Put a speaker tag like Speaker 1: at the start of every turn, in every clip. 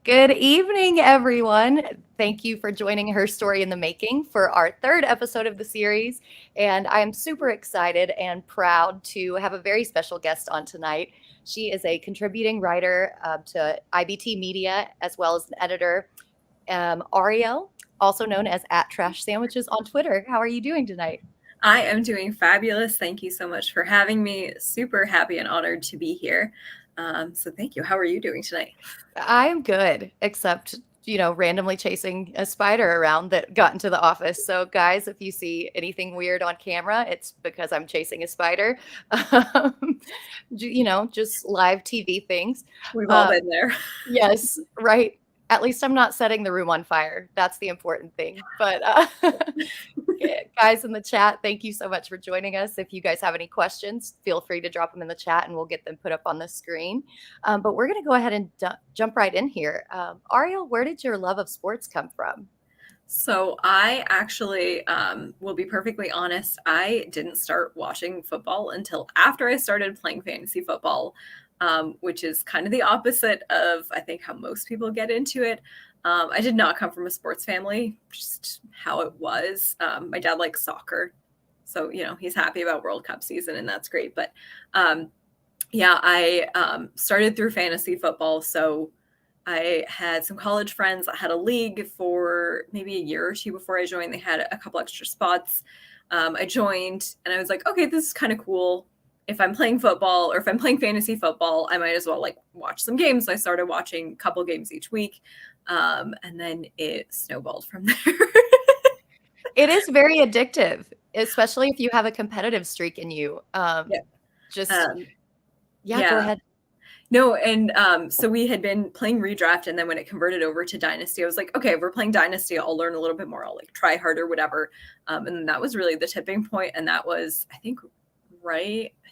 Speaker 1: Good evening, everyone. Thank you for joining Her Story in the Making for our third episode of the series. And I am super excited and proud to have a very special guest on tonight. She is a contributing writer to IBT Media, as well as an editor. Ariel, also known as @TrashSandwiches on Twitter. How are you doing tonight?
Speaker 2: I am doing fabulous. Thank you so much for having me. Super happy and honored to be here. So thank you. How are you doing tonight?
Speaker 1: I am good, except, randomly chasing a spider around that got into the office. So, guys, if you see anything weird on camera, it's because I'm chasing a spider. Just live TV things.
Speaker 2: We've all been there.
Speaker 1: Yes, right. At least I'm not setting the room on fire. That's the important thing. But guys in the chat, thank you so much for joining us. If you guys have any questions, feel free to drop them in the chat and we'll get them put up on the screen. But we're going to go ahead and jump right in here. Ariel, where did your love of sports come from?
Speaker 2: So I actually will be perfectly honest. I didn't start watching football until after I started playing fantasy football. Which is kind of the opposite of, I think, how most people get into it. I did not come from a sports family, just how it was. My dad likes soccer, so, he's happy about World Cup season, and that's great. But I started through fantasy football. So I had some college friends. I had a league for maybe a year or two before I joined. They had a couple extra spots. I joined, and I was like, okay, this is kind of cool. If I'm playing football or if I'm playing fantasy football, I might as well watch some games. So I started watching a couple games each week. And then it snowballed from there.
Speaker 1: It is very addictive, especially if you have a competitive streak in you. Go ahead.
Speaker 2: No, and so we had been playing redraft, and then when it converted over to Dynasty, I was like, okay, if we're playing Dynasty, I'll learn a little bit more. I'll try harder, whatever. And then that was really the tipping point. And that was, I think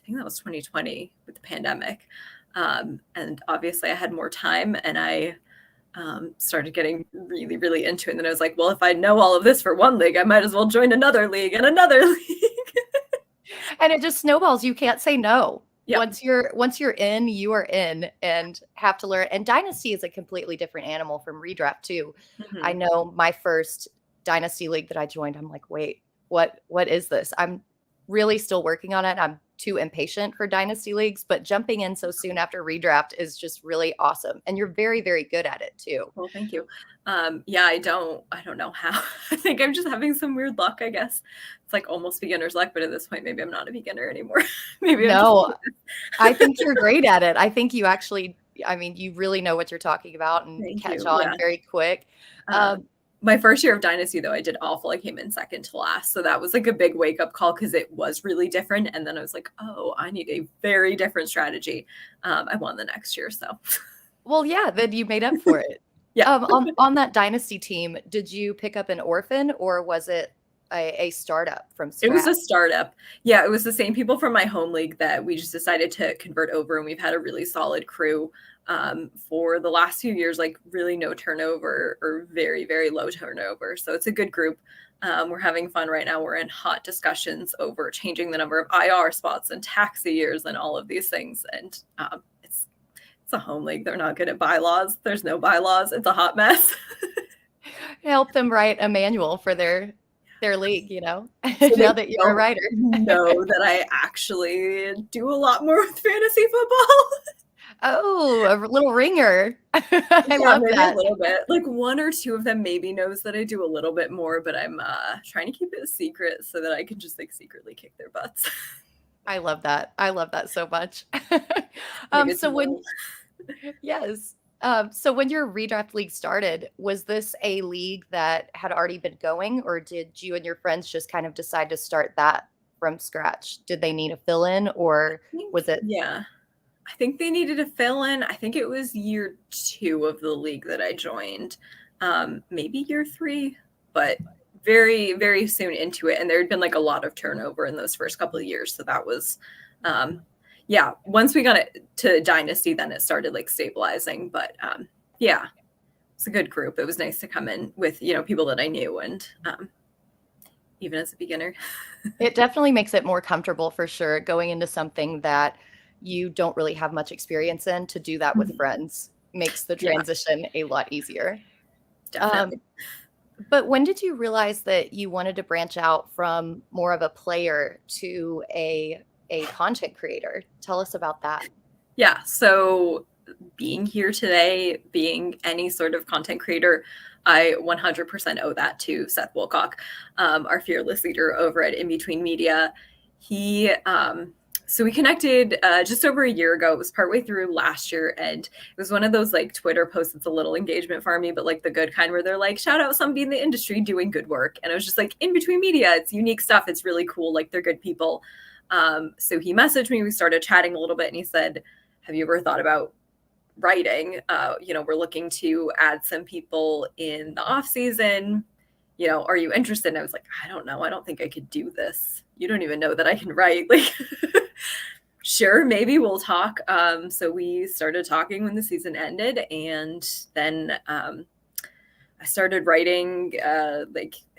Speaker 2: that was 2020 with the pandemic. And obviously I had more time, and I started getting really, really into it. And then I was like, well, if I know all of this for one league, I might as well join another league and another league.
Speaker 1: And it just snowballs. You can't say no.
Speaker 2: Yep.
Speaker 1: Once you're in, you are in and have to learn. And Dynasty is a completely different animal from redraft too. Mm-hmm. I know my first Dynasty league that I joined, I'm like, wait, what is this? I'm really still working on it. I'm too impatient for Dynasty leagues, but jumping in so soon after redraft is just really awesome. And you're very, very good at it too.
Speaker 2: Well, thank you. I don't know how. I think I'm just having some weird luck, I guess. It's like almost beginner's luck, but at this point, maybe I'm not a beginner anymore.
Speaker 1: I think you're great at it. I think you actually, you really know what you're talking about and catch on very quick.
Speaker 2: My first year of Dynasty, though, I did awful. I came in second to last. So that was a big wake-up call because it was really different. And then I was like, oh, I need a very different strategy. I won the next year, so.
Speaker 1: Well, yeah, then you made up for it.
Speaker 2: Yeah.
Speaker 1: On that Dynasty team, did you pick up an orphan or was it a startup from scratch?
Speaker 2: It was a startup. Yeah, it was the same people from my home league that we just decided to convert over, and we've had a really solid crew for the last few years, really no turnover or very, very low turnover. So it's a good group. We're having fun right now. We're in hot discussions over changing the number of IR spots and taxi years and all of these things. And it's a home league. They're not good at bylaws. There's no bylaws. It's a hot mess.
Speaker 1: Help them write a manual for their league, so now that you're a writer.
Speaker 2: Know that I actually do a lot more with fantasy football.
Speaker 1: Oh, a little ringer. I love that.
Speaker 2: A little bit. One or two of them maybe knows that I do a little bit more, but I'm trying to keep it a secret so that I can just secretly kick their butts.
Speaker 1: I love that. I love that so much. So when your redraft league started, was this a league that had already been going, or did you and your friends just kind of decide to start that from scratch? Did they need a fill-in, or was it?
Speaker 2: Yeah, I think they needed a fill-in. I think it was year 2 of the league that I joined, maybe year 3, but very, very soon into it. And there had been a lot of turnover in those first couple of years. So that was, once we got it to Dynasty, then it started stabilizing. But it's a good group. It was nice to come in with, people that I knew, and even as a beginner.
Speaker 1: It definitely makes it more comfortable for sure, going into something that you don't really have much experience in, to do that with friends. makes the
Speaker 2: Yeah,
Speaker 1: transition a lot easier.
Speaker 2: definitely.
Speaker 1: But when did you realize that you wanted to branch out from more of a player to a content creator? Tell us about that.
Speaker 2: Yeah, so being here today, being any sort of content creator, I 100% owe that to Seth Wilcock, our fearless leader over at In Between Media. So we connected just over a year ago. It was partway through last year, and it was one of those like Twitter posts that's a little engagement farmy, but like the good kind where they're like, shout out somebody in the industry doing good work. And it was just like In Between Media. It's unique stuff. It's really cool. Like they're good people. So he messaged me. We started chatting a little bit, and he said, have you ever thought about writing? We're looking to add some people in the off season. Are you interested? And I was like, I don't know. I don't think I could do this. You don't even know that I can write. Like, sure, maybe we'll talk. So we started talking when the season ended, and then I started writing I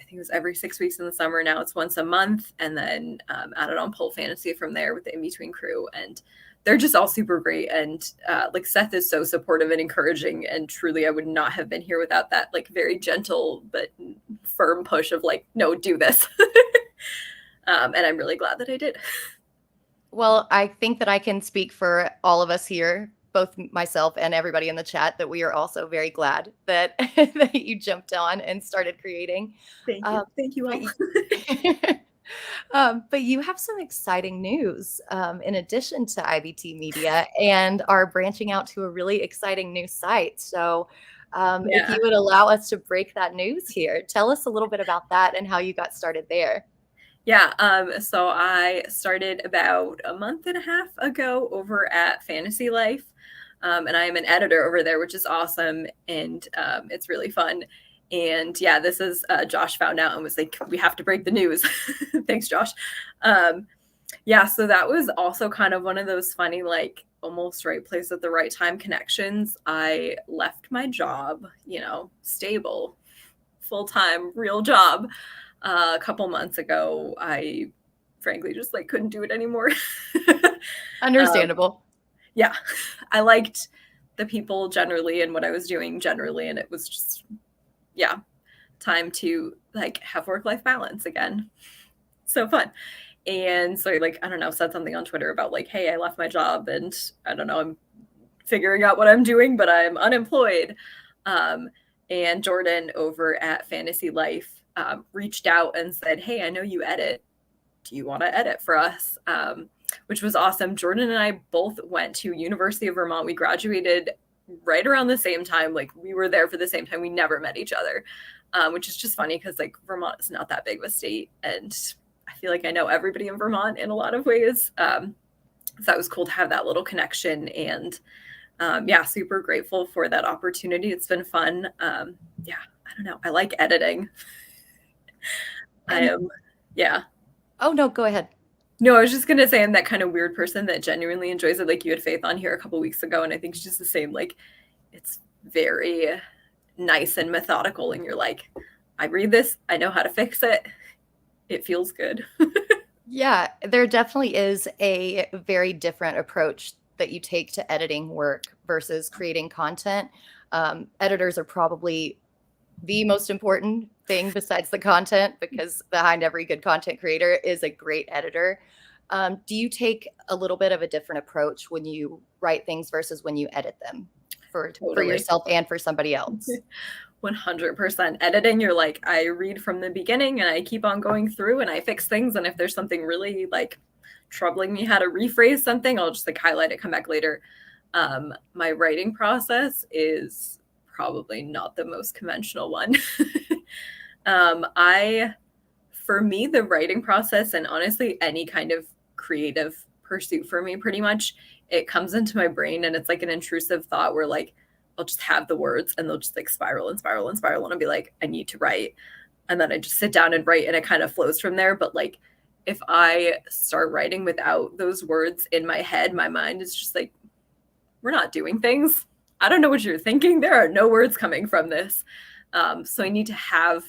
Speaker 2: think it was every 6 weeks in the summer. Now it's once a month, and then added on Pole Fantasy from there with the In Between crew, and they're just all super great. And like Seth is so supportive and encouraging, and truly I would not have been here without that like very gentle but firm push of like, no, do this. And I'm really glad that I did.
Speaker 1: Well, I think that I can speak for all of us here, both myself and everybody in the chat, that we are also very glad that that you jumped on and started creating.
Speaker 2: Thank you all.
Speaker 1: But you have some exciting news in addition to IBT Media, and are branching out to a really exciting new site. So if you would allow us to break that news here, tell us a little bit about that and how you got started there.
Speaker 2: Yeah, so I started about a month and a half ago over at Fantasy Life, and I am an editor over there, which is awesome, and it's really fun. And yeah, this is Josh found out and was like, we have to break the news. Thanks, Josh. Yeah, so that was also kind of one of those funny, like almost right place at the right time connections. I left my job, stable, full-time, real job. A couple months ago. I frankly just like couldn't do it anymore.
Speaker 1: Understandable.
Speaker 2: Yeah, I liked the people generally and what I was doing generally, and it was just time to like have work-life balance again. So fun. And so like, I don't know, said something on Twitter about like, hey, I left my job and I don't know, I'm figuring out what I'm doing, but I'm unemployed. And Jordan over at Fantasy Life reached out and said, hey, I know you edit. Do you want to edit for us? Which was awesome. Jordan and I both went to University of Vermont. We graduated right around the same time. Like we were there for the same time. We never met each other, which is just funny because like Vermont is not that big of a state. And I feel like I know everybody in Vermont in a lot of ways. So that was cool to have that little connection. And super grateful for that opportunity. It's been fun. I don't know. I like editing.
Speaker 1: Oh, no, go ahead.
Speaker 2: No, I was just going to say I'm that kind of weird person that genuinely enjoys it. Like you had Faith on here a couple weeks ago, and I think she's the same. Like it's very nice and methodical, and you're like, I read this, I know how to fix it. It feels good.
Speaker 1: Yeah, there definitely is a very different approach that you take to editing work versus creating content. Editors are probably the most important thing besides the content, because behind every good content creator is a great editor. Do you take a little bit of a different approach when you write things versus when you edit them for yourself and for somebody else?
Speaker 2: 100%. Editing, you're like, I read from the beginning and I keep on going through and I fix things. And if there's something really like troubling me how to rephrase something, I'll just like highlight it, come back later. My writing process is probably not the most conventional one. For me, the writing process, and honestly, any kind of creative pursuit for me, pretty much, it comes into my brain and it's like an intrusive thought where like, I'll just have the words and they'll just like spiral and spiral and spiral. And I'll be like, I need to write. And then I just sit down and write and it kind of flows from there. But like, if I start writing without those words in my head, my mind is just like, we're not doing things. I don't know what you're thinking. There are no words coming from this. So I need to have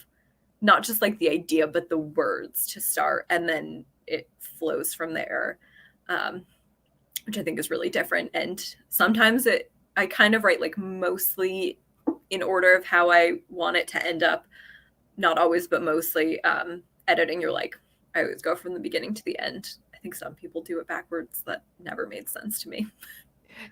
Speaker 2: not just like the idea, but the words to start. And then it flows from there, which I think is really different. And sometimes it I kind of write like mostly in order of how I want it to end up. Not always, but mostly. Editing, you're like, I always go from the beginning to the end. I think some people do it backwards. That never made sense to me.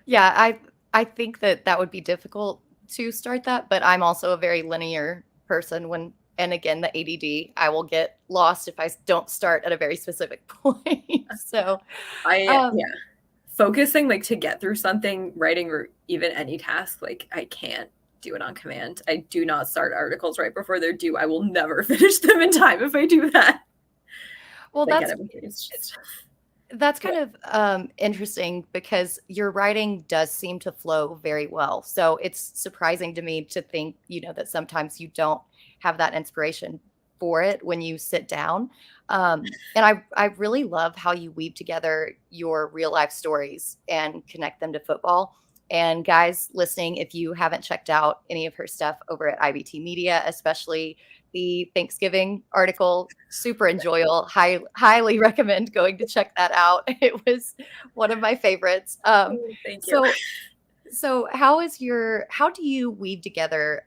Speaker 1: Yeah, I think that would be difficult to start that, but I'm also a very linear person and again, the ADD, I will get lost if I don't start at a very specific point. So,
Speaker 2: Yeah, focusing like to get through something, writing or even any task, like I can't do it on command. I do not start articles right before they're due. I will never finish them in time if I do that.
Speaker 1: well,
Speaker 2: Like,
Speaker 1: that's kind of interesting because your writing does seem to flow very well. So it's surprising to me to think, that sometimes you don't have that inspiration for it when you sit down. And I really love how you weave together your real life stories and connect them to football. And guys listening, if you haven't checked out any of her stuff over at IBT Media, especially the Thanksgiving article, super enjoyable. Highly recommend going to check that out. It was one of my favorites.
Speaker 2: Thank you.
Speaker 1: So how do you weave together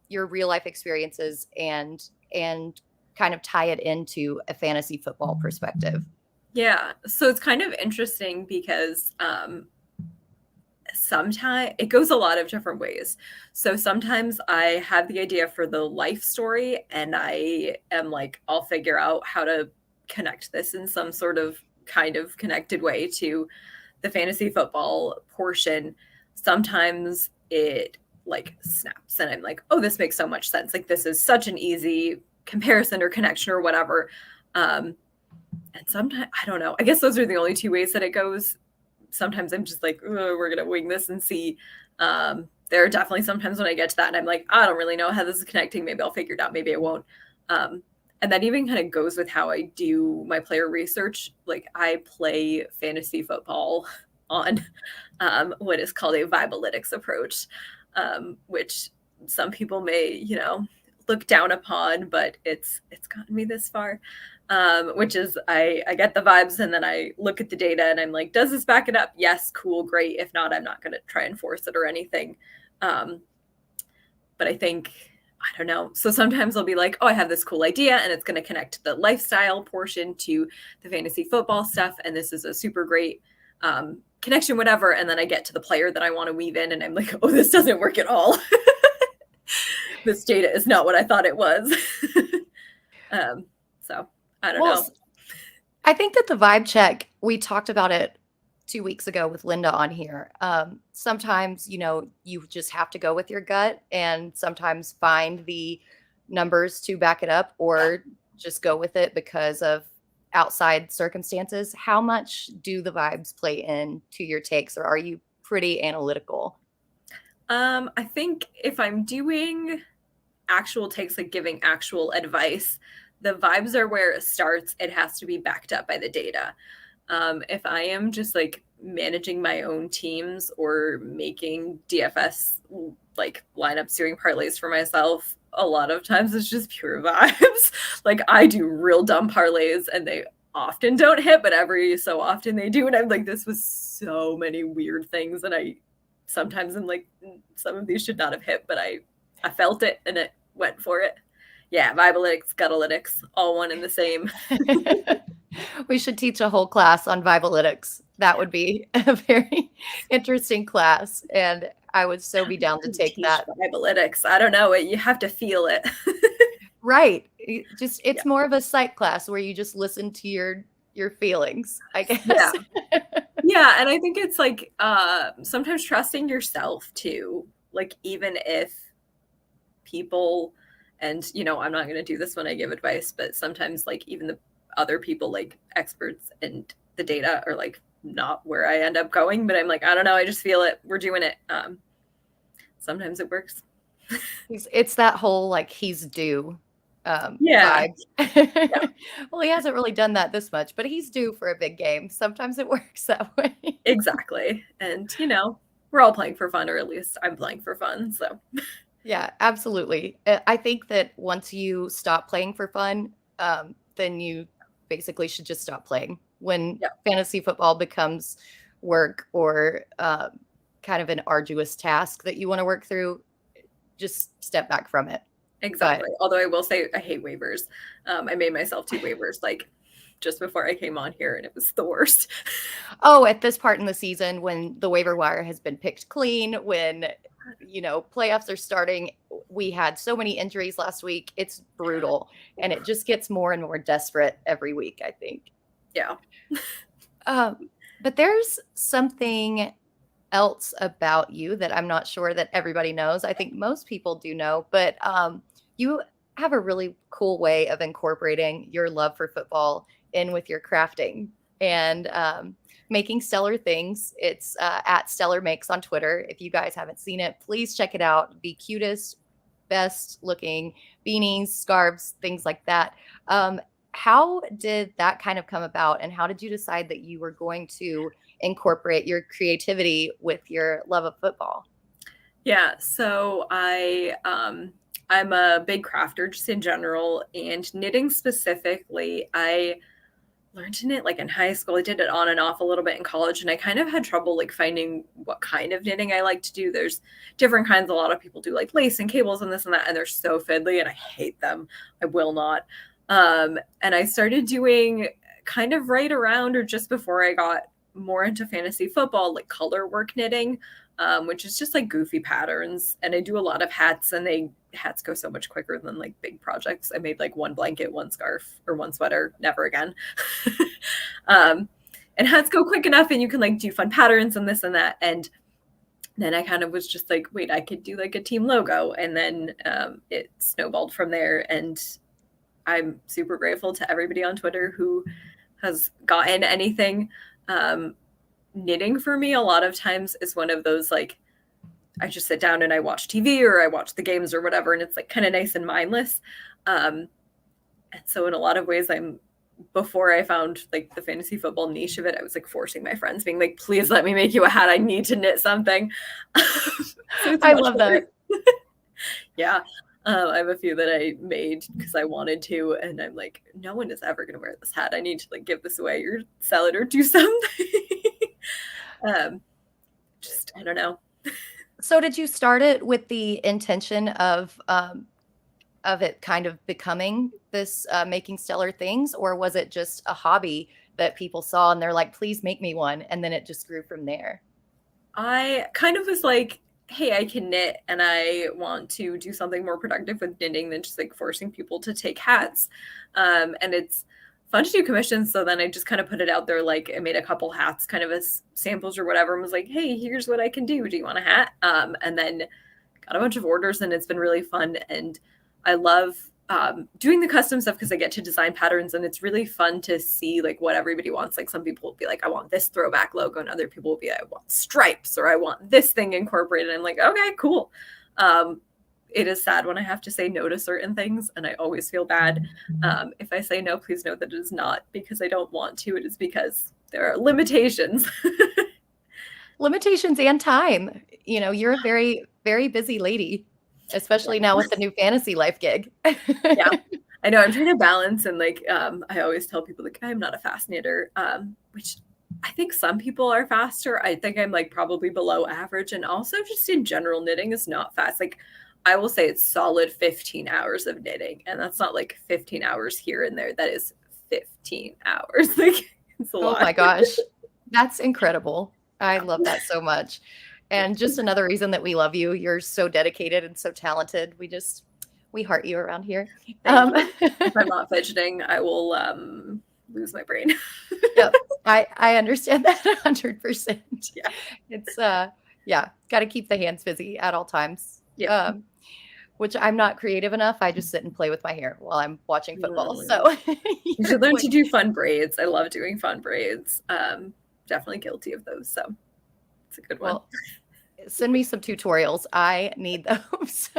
Speaker 1: your real life experiences and kind of tie it into a fantasy football perspective?
Speaker 2: Yeah, so it's kind of interesting because sometimes it goes a lot of different ways. So sometimes I have the idea for the life story and I am like, I'll figure out how to connect this in some sort of kind of connected way to the fantasy football portion. Sometimes it like snaps and I'm like, oh, this makes so much sense. Like this is such an easy comparison or connection or whatever. And sometimes, I don't know, I guess those are the only two ways that it goes. Sometimes I'm just like, we're going to wing this and see. There are definitely sometimes when I get to that and I'm like, I don't really know how this is connecting. Maybe I'll figure it out. Maybe I won't. And that even kind of goes with how I do my player research. Like I play fantasy football on what is called a vibalytics approach, which some people may, look down upon, but it's gotten me this far. Which is I get the vibes and then I look at the data and I'm like, does this back it up? Yes, cool, great. If not, I'm not going to try and force it or anything. But I think, I don't know. So sometimes I'll be like, oh, I have this cool idea and it's going to connect the lifestyle portion to the fantasy football stuff. And this is a super great connection, whatever. And then I get to the player that I want to weave in and I'm like, oh, this doesn't work at all. This data is not what I thought it was. So I don't know.
Speaker 1: I think that the vibe check, we talked about it 2 weeks ago with Linda on here. Sometimes, you just have to go with your gut and sometimes find the numbers to back it up or just go with it because of outside circumstances. How much do the vibes play into your takes or are you pretty analytical?
Speaker 2: I think if I'm doing actual takes, like giving actual advice, the vibes are where it starts. It has to be backed up by the data. If I am just like managing my own teams or making DFS like lineups, doing parlays for myself, a lot of times it's just pure vibes. Like I do real dumb parlays and they often don't hit, but every so often they do. And I'm like, this was so many weird things. And sometimes I'm like, some of these should not have hit, but I felt it and it went for it. Yeah, vibalytics, gutalytics, all one and the same.
Speaker 1: We should teach a whole class on vibalytics. That would be a very interesting class. And I would so be down to take that.
Speaker 2: Vibalytics. I don't know. You have to feel it.
Speaker 1: Right. It's more of a psych class where you just listen to your feelings, I guess.
Speaker 2: Yeah. Yeah. And I think it's like sometimes trusting yourself too. Like even if people, and I'm not going to do this when I give advice, but sometimes like even the other people, like experts and the data are like not where I end up going, but I'm like, I don't know. I just feel it. We're doing it. Sometimes it works.
Speaker 1: It's that whole, like he's due.
Speaker 2: Yeah.
Speaker 1: Yeah. Well, he hasn't really done that this much, but he's due for a big game. Sometimes it works that way.
Speaker 2: Exactly. And, we're all playing for fun, or at least I'm playing for fun. So
Speaker 1: yeah, absolutely. I think that once you stop playing for fun, then you basically should just stop playing. When fantasy football becomes work or kind of an arduous task that you want to work through, just step back from it.
Speaker 2: Exactly. Although I will say I hate waivers. I made myself 2 waivers like just before I came on here, and it was the worst.
Speaker 1: Oh, at this part in the season when the waiver wire has been picked clean, when playoffs are starting, we had so many injuries last week. It's brutal, and it just gets more and more desperate every week, I think.
Speaker 2: Yeah.
Speaker 1: But there's something else about you that I'm not sure that everybody knows. I think most people do know, but you have a really cool way of incorporating your love for football in with your crafting and making stellar things. It's at Stellar Makes on Twitter. If you guys haven't seen it, please check it out. The cutest, best looking beanies, scarves, things like that. How did that kind of come about, and how did you decide that you were going to incorporate your creativity with your love of football?
Speaker 2: Yeah, so I'm a big crafter just in general, and knitting specifically, I learned to knit like in high school. I did it on and off a little bit in college, and I kind of had trouble like finding what kind of knitting I like to do. There's different kinds. A lot of people do like lace and cables and this and that, and they're so fiddly, and I hate them. I will not. And I started doing kind of right around or just before I got more into fantasy football, like color work knitting, which is just like goofy patterns. And I do a lot of hats, and hats go so much quicker than like big projects. I made like 1 blanket, 1 scarf, or 1 sweater, never again. And hats go quick enough, and you can like do fun patterns and this and that. And then I kind of was just like, wait, I could do like a team logo. And then it snowballed from there. And I'm super grateful to everybody on Twitter who has gotten anything. Knitting for me a lot of times is one of those like I just sit down and I watch TV or I watch the games or whatever, and it's like kind of nice and mindless. And so in a lot of ways, before I found like the fantasy football niche of it, I was like forcing my friends, being like, please let me make you a hat. I need to knit something. So
Speaker 1: I love that.
Speaker 2: Yeah. I have a few that I made because I wanted to, and I'm like, no one is ever going to wear this hat. I need to like give this away or sell it or do something. Just, I don't know.
Speaker 1: So did you start it with the intention of it kind of becoming this making stellar things, or was it just a hobby that people saw and they're like, please make me one, and then it just grew from there?
Speaker 2: I kind of was like, hey, I can knit, and I want to do something more productive with knitting than just like forcing people to take hats. And it's fun to do commissions. So then I just kind of put it out there. Like I made a couple hats kind of as samples or whatever, and was like, hey, here's what I can do. Do you want a hat? And then got a bunch of orders, and it's been really fun. And I love doing the custom stuff because I get to design patterns, and it's really fun to see like what everybody wants. Like some people will be like, I want this throwback logo, and other people will be, I want stripes, or I want this thing incorporated. I'm like, okay, cool. It is sad when I have to say no to certain things, and I always feel bad. If I say no, please know that it is not because I don't want to. It is because there are limitations.
Speaker 1: Limitations and time. You're a very, very busy lady, especially now with the new fantasy life gig.
Speaker 2: Yeah, I know. I'm trying to balance, and like I always tell people like I'm not a fast knitter, which I think some people are faster. I think I'm like probably below average, and also just in general, knitting is not fast. Like I will say it's solid 15 hours of knitting, and that's not like 15 hours here and there. That is 15 hours. Like it's a lot.
Speaker 1: Oh my gosh, that's incredible. I love that so much. And just another reason that we love you. You're so dedicated and so talented. We heart you around here.
Speaker 2: If I'm not fidgeting, I will lose my brain.
Speaker 1: Yep. I understand that 100%.
Speaker 2: Yeah.
Speaker 1: It's got to keep the hands busy at all times.
Speaker 2: Yeah.
Speaker 1: Which I'm not creative enough. I just sit and play with my hair while I'm watching football. So
Speaker 2: you should learn to do fun braids. I love doing fun braids. Definitely guilty of those. So it's a good one.
Speaker 1: Well, send me some tutorials. I need those.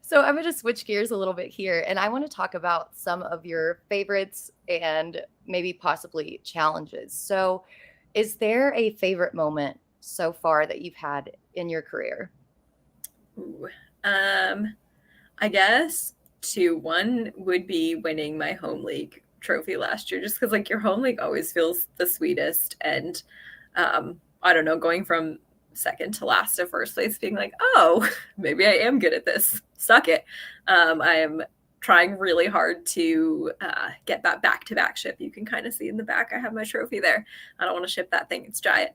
Speaker 1: So I'm going to switch gears a little bit here, and I want to talk about some of your favorites and maybe possibly challenges. So is there a favorite moment so far that you've had in your career?
Speaker 2: Ooh. I guess 2. 1 would be winning my home league trophy last year, just because like your home league always feels the sweetest, and I don't know, going from second to last to first place, being like, oh, maybe I am good at this. Suck it. I am trying really hard to get that back-to-back ship. You can kind of see in the back, I have my trophy there. I don't want to ship that thing. It's giant.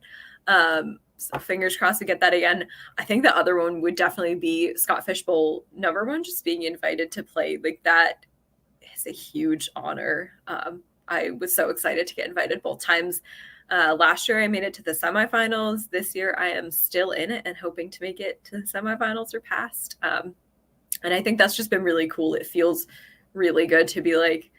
Speaker 2: So fingers crossed we get that again. I think the other one would definitely be Scott Fishbowl #1, just being invited to play. Like, that is a huge honor. I was so excited to get invited both times. Last year I made it to the semifinals. This year I am still in it and hoping to make it to the semifinals or past. And I think that's just been really cool. It feels really good to be like,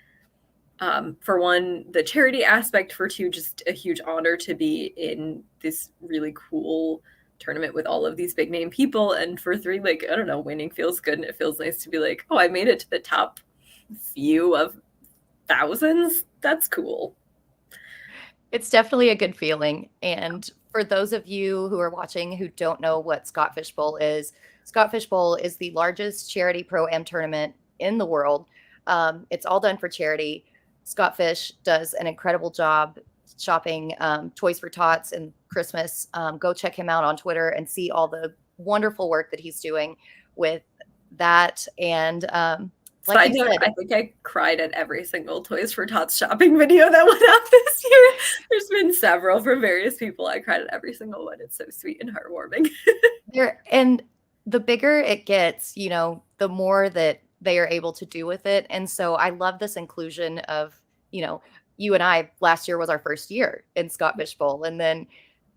Speaker 2: for one, the charity aspect, for two, just a huge honor to be in this really cool tournament with all of these big name people. And for three, like, I don't know, winning feels good. And it feels nice to be like, oh, I made it to the top few of thousands. That's cool.
Speaker 1: It's definitely a good feeling. And for those of you who are watching who don't know what Scott Fishbowl is the largest charity pro-am tournament in the world. It's all done for charity. Scott Fish does an incredible job shopping Toys for Tots and Christmas. Go check him out on Twitter and see all the wonderful work that he's doing with that. And
Speaker 2: Side note, I think I cried at every single Toys for Tots shopping video that went out this year. There's been several from various people. I cried at every single one. It's so sweet and heartwarming.
Speaker 1: And the bigger it gets, you know, the more that they are able to do with it. And so I love this inclusion of, you know, you and I, last year was our first year in Scott Fishbowl, and then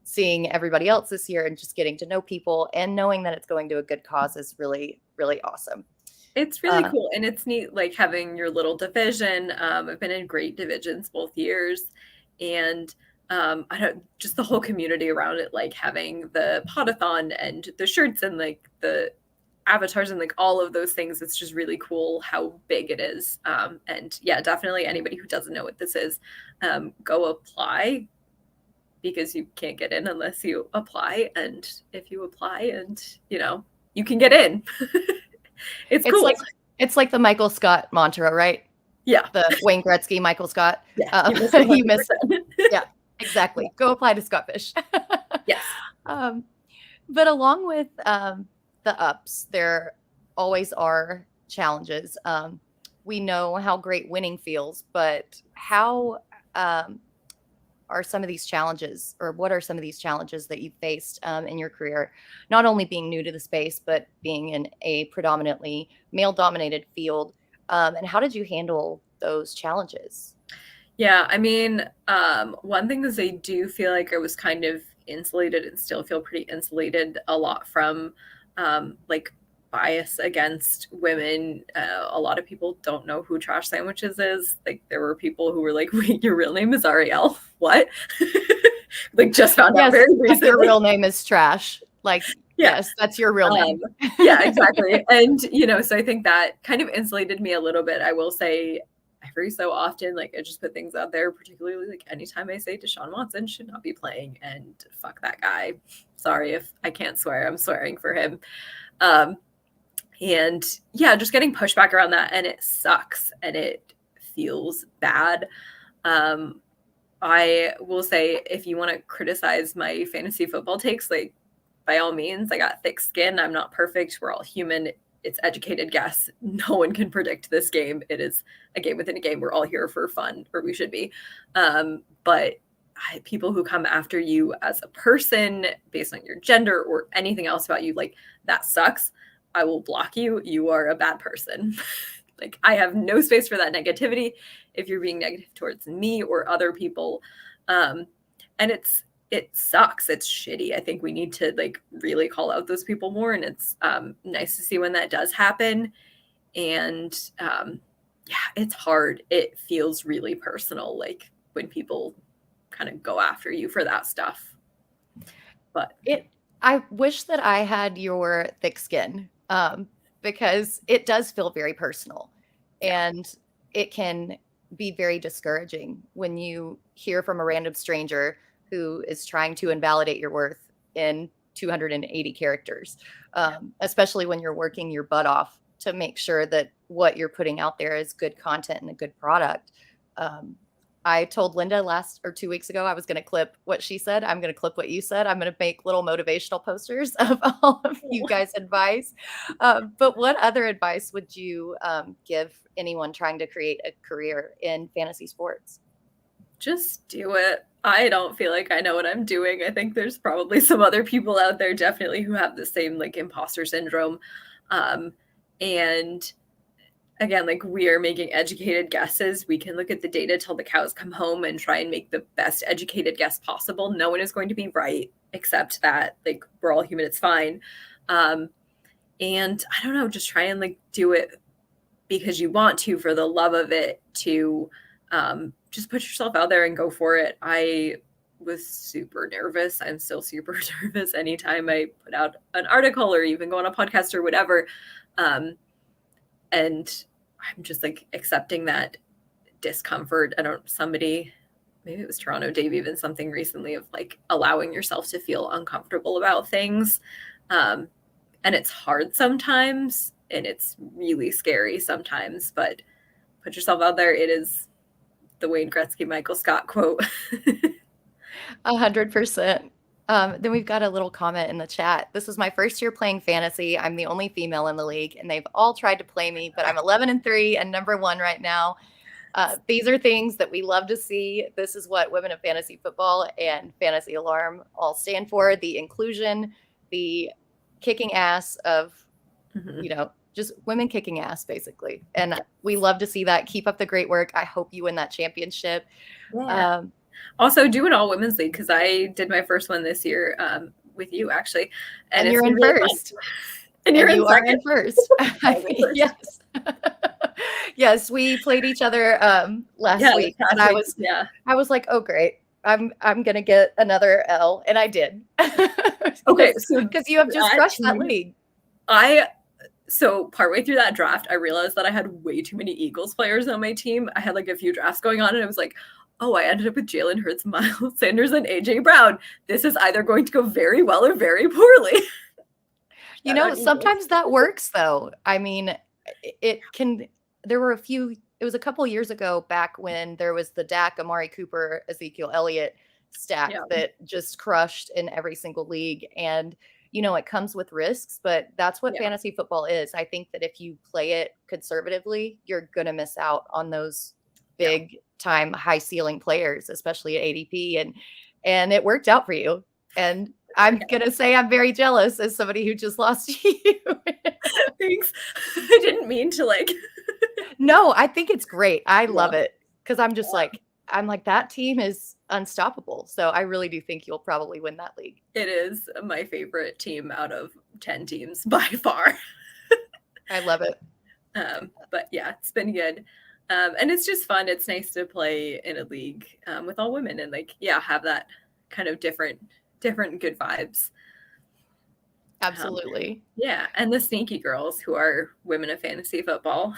Speaker 1: seeing everybody else this year and just getting to know people and knowing that it's going to a good cause is really, really awesome.
Speaker 2: It's really cool. And it's neat, like, having your little division. I've been in great divisions both years. And I don't, just the whole community around it, like having the potathon and the shirts and like the avatars and like all of those things. It's just really cool how big it is. And yeah, definitely anybody who doesn't know what this is, go apply, because you can't get in unless you apply. And if you apply, and you know, you can get in. It's cool.
Speaker 1: It's like the Michael Scott mantra, right?
Speaker 2: Yeah.
Speaker 1: The Wayne Gretzky, Michael Scott.
Speaker 2: Yeah.
Speaker 1: You missed it. Yeah, exactly. Go apply to Scott Fish.
Speaker 2: Yes.
Speaker 1: But along with the ups, there always are challenges. We know how great winning feels, but how are some of these challenges, or what are some of these challenges that you faced in your career, not only being new to the space, but being in a predominantly male-dominated field? And how did you handle those challenges?
Speaker 2: Yeah, I mean, one thing is I do feel like I was kind of insulated and still feel pretty insulated a lot from like bias against women. A lot of people don't know who Trash Sandwiches is. Like, there were people who were like, wait, your real name is Ariel? What? Like, just found out very recently.
Speaker 1: Your real name is Trash. Like, yes, that's your real name.
Speaker 2: Yeah, exactly. And, you know, so I think that kind of insulated me a little bit. I will say every so often, like, I just put things out there, particularly like anytime I say Deshaun Watson should not be playing, and fuck that guy. Sorry if I can't swear, I'm swearing for him. And yeah, just getting pushback around that, and it sucks and it feels bad. I will say, if you want to criticize my fantasy football takes, like, by all means. I got thick skin. I'm not perfect. We're all human. It's educated guess. No one can predict this game. It is a game within a game. We're all here for fun, or we should be. But people who come after you as a person based on your gender or anything else about you, like, that sucks. I will block you. You are a bad person. Like, I have no space for that negativity if you're being negative towards me or other people. And it sucks. It's shitty. I think we need to, like, really call out those people more. And it's nice to see when that does happen. And yeah, it's hard. It feels really personal, like, when people kind of go after you for that stuff. But
Speaker 1: I wish that I had your thick skin, because it does feel very personal, and it can be very discouraging when you hear from a random stranger who is trying to invalidate your worth in 280 characters, especially when you're working your butt off to make sure that what you're putting out there is good content and a good product. I told Linda 2 weeks ago I was going to clip what she said. I'm going to clip what you said. I'm going to make little motivational posters of all of you guys' advice. But what other advice would you give anyone trying to create a career in fantasy sports?
Speaker 2: Just do it. I don't feel like I know what I'm doing. I think there's probably some other people out there definitely who have the same like imposter syndrome. And again, like we are making educated guesses. We can look at the data till the cows come home and try and make the best educated guess possible. No one is going to be right, except that like we're all human. It's fine. And I don't know, just try and like do it because you want to, for the love of it, to just put yourself out there and go for it. I was super nervous. I'm still super nervous anytime I put out an article or even go on a podcast or whatever. And I'm just like accepting that discomfort. Maybe it was Toronto Dave, even something recently of like allowing yourself to feel uncomfortable about things. And it's hard sometimes and it's really scary sometimes, but put yourself out there. It is the Wayne Gretzky, Michael Scott quote.
Speaker 1: 100%. Then we've got a little comment in the chat. This is my first year playing fantasy. I'm the only female in the league, and they've all tried to play me, but I'm 11-3 and number 1 right now. These are things that we love to see. This is what Women of Fantasy Football and Fantasy Alarm all stand for: the inclusion, the kicking ass of, just women kicking ass, basically. And we love to see that. Keep up the great work. I hope you win that championship.
Speaker 2: Yeah. Also, do an all women's league because I did my first one this year with you, actually.
Speaker 1: And you're in first. And you are in first. Yes. Yes, we played each other last week. And I was like, oh, great. I'm gonna get another L, and I did.
Speaker 2: Okay,
Speaker 1: because you have just crushed that league.
Speaker 2: So partway through that draft, I realized that I had way too many Eagles players on my team. I had like a few drafts going on, and I was like, oh, I ended up with Jalen Hurts, Miles Sanders, and AJ Brown. This is either going to go very well or very poorly.
Speaker 1: Sometimes that works, though. I mean, it was a couple years ago back when there was the Dak, Amari Cooper, Ezekiel Elliott stack that just crushed in every single league. And, it comes with risks, but that's what fantasy football is. I think that if you play it conservatively, you're going to miss out on those big time high ceiling players, especially at ADP. And it worked out for you. And I'm going to say I'm very jealous as somebody who just lost to you.
Speaker 2: Thanks. I didn't mean to
Speaker 1: No, I think it's great. I love it because I'm just that team is unstoppable. So I really do think you'll probably win that league.
Speaker 2: It is my favorite team out of 10 teams by far.
Speaker 1: I love it.
Speaker 2: But yeah, it's been good. And it's just fun. It's nice to play in a league with all women and have that kind of different good vibes.
Speaker 1: Absolutely.
Speaker 2: And the sneaky girls who are women of fantasy football.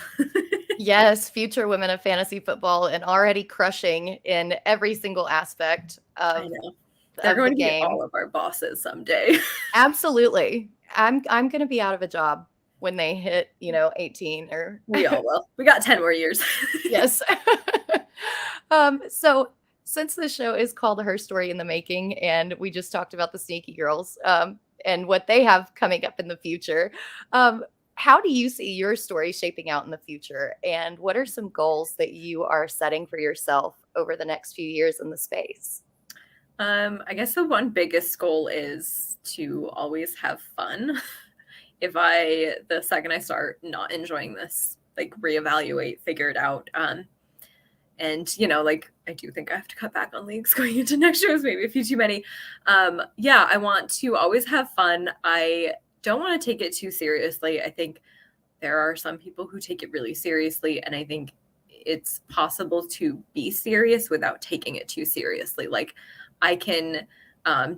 Speaker 1: Yes, future women of fantasy football and already crushing in every single aspect of
Speaker 2: They're going to be all of our bosses someday.
Speaker 1: Absolutely. I'm going to be out of a job when they hit, 18 or
Speaker 2: we all will. We got 10 more years.
Speaker 1: Yes. So since the show is called HERstory in the Making, and we just talked about the sneaky girls and what they have coming up in the future, how do you see your story shaping out in the future? And what are some goals that you are setting for yourself over the next few years in the space?
Speaker 2: I guess the one biggest goal is to always have fun. The second I start not enjoying this, reevaluate, figure it out. And, I do think I have to cut back on leagues going into next year. Maybe a few too many. I want to always have fun. I don't want to take it too seriously. I think there are some people who take it really seriously. And I think it's possible to be serious without taking it too seriously. I can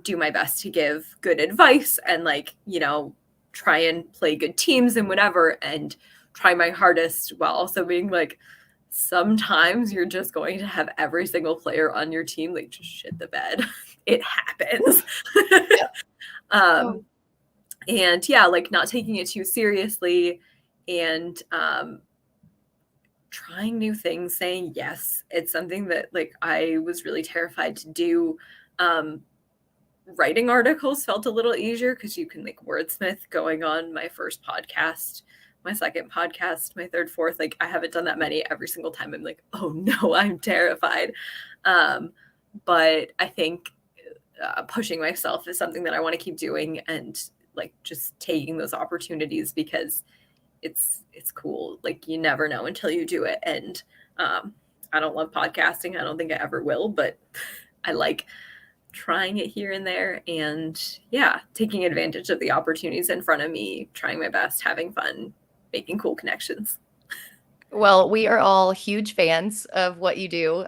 Speaker 2: do my best to give good advice and try and play good teams and whatever, and try my hardest while also being sometimes you're just going to have every single player on your team just shit the bed. It happens. And not taking it too seriously and trying new things, saying yes. It's something that like I was really terrified to do. Writing articles felt a little easier because you can like wordsmith. Going on my first podcast, my second podcast, my third, fourth, like I haven't done that many. Every single time I'm like, oh no, I'm terrified. But I think pushing myself is something that I want to keep doing, and like just taking those opportunities because it's cool. Like you never know until you do it. And I don't love podcasting. I don't think I ever will, but I like trying it here and there, and yeah, taking advantage of the opportunities in front of me, trying my best, having fun, making cool connections.
Speaker 1: Well, we are all huge fans of what you do.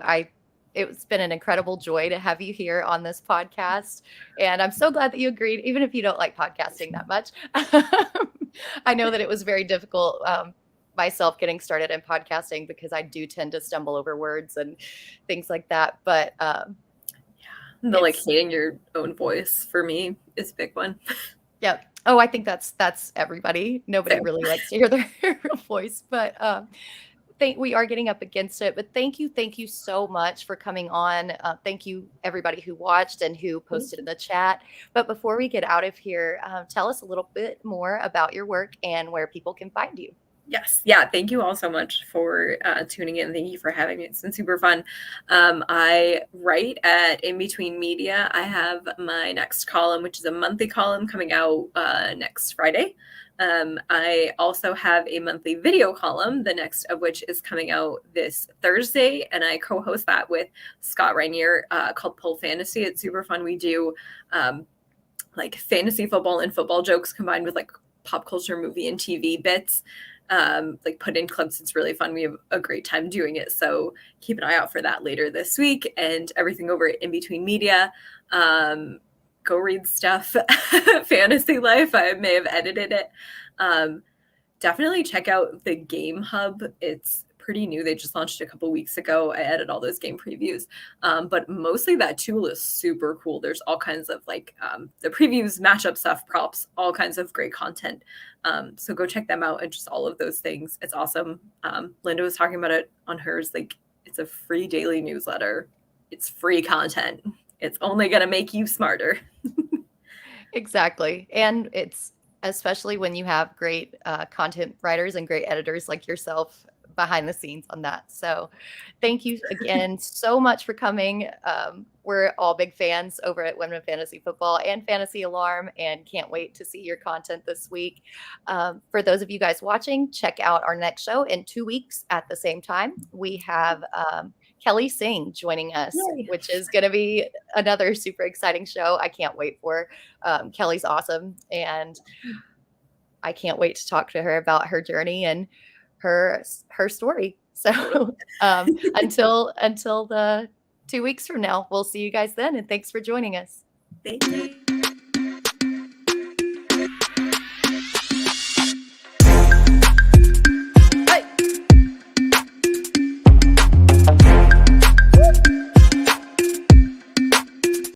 Speaker 1: It's been an incredible joy to have you here on this podcast. And I'm so glad that you agreed, even if you don't like podcasting that much. I know that it was very difficult myself getting started in podcasting because I do tend to stumble over words and things like that. But
Speaker 2: the like hating your own voice for me is a big one.
Speaker 1: Yeah. Oh, I think that's everybody. Nobody really likes to hear their voice, but we are getting up against it. But thank you so much for coming on. Thank you everybody who watched and who posted in the chat. But before we get out of here, tell us a little bit more about your work and where people can find you.
Speaker 2: Yes. Yeah. Thank you all so much for tuning in. Thank you for having me. It's been super fun. I write at In Between Media. I have my next column, which is a monthly column coming out next Friday. I also have a monthly video column, the next of which is coming out this Thursday. And I co-host that with Scott Rainier called Pull Fantasy. It's super fun. We do like fantasy football and football jokes combined with like pop culture movie and TV bits. Like put in clips. It's really fun. We have a great time doing it. So keep an eye out for that later this week, and everything over at In Between Media. Go read stuff. Fantasy Life. I may have edited it. Definitely check out the Game Hub. It's pretty new. They just launched a couple weeks ago. I edit all those game previews. But mostly that tool is super cool. There's all kinds of like the previews, matchup stuff, props, all kinds of great content. So go check them out and just all of those things. It's awesome. Linda was talking about it on hers. Like it's a free daily newsletter. It's free content. It's only going to make you smarter.
Speaker 1: Exactly. And it's especially when you have great content writers and great editors like yourself behind the scenes on that. So thank you again so much for coming. We're all big fans over at Women Fantasy Football and Fantasy Alarm, and can't wait to see your content this week. For those of you guys watching, check out our next show in 2 weeks at the same time. We have Kelly Singh joining us, which is going to be another super exciting show. I can't wait for Kelly's awesome, and I can't wait to talk to her about her journey and her story. So until the 2 weeks from now, we'll see you guys then, and thanks for joining us.
Speaker 2: Thank you.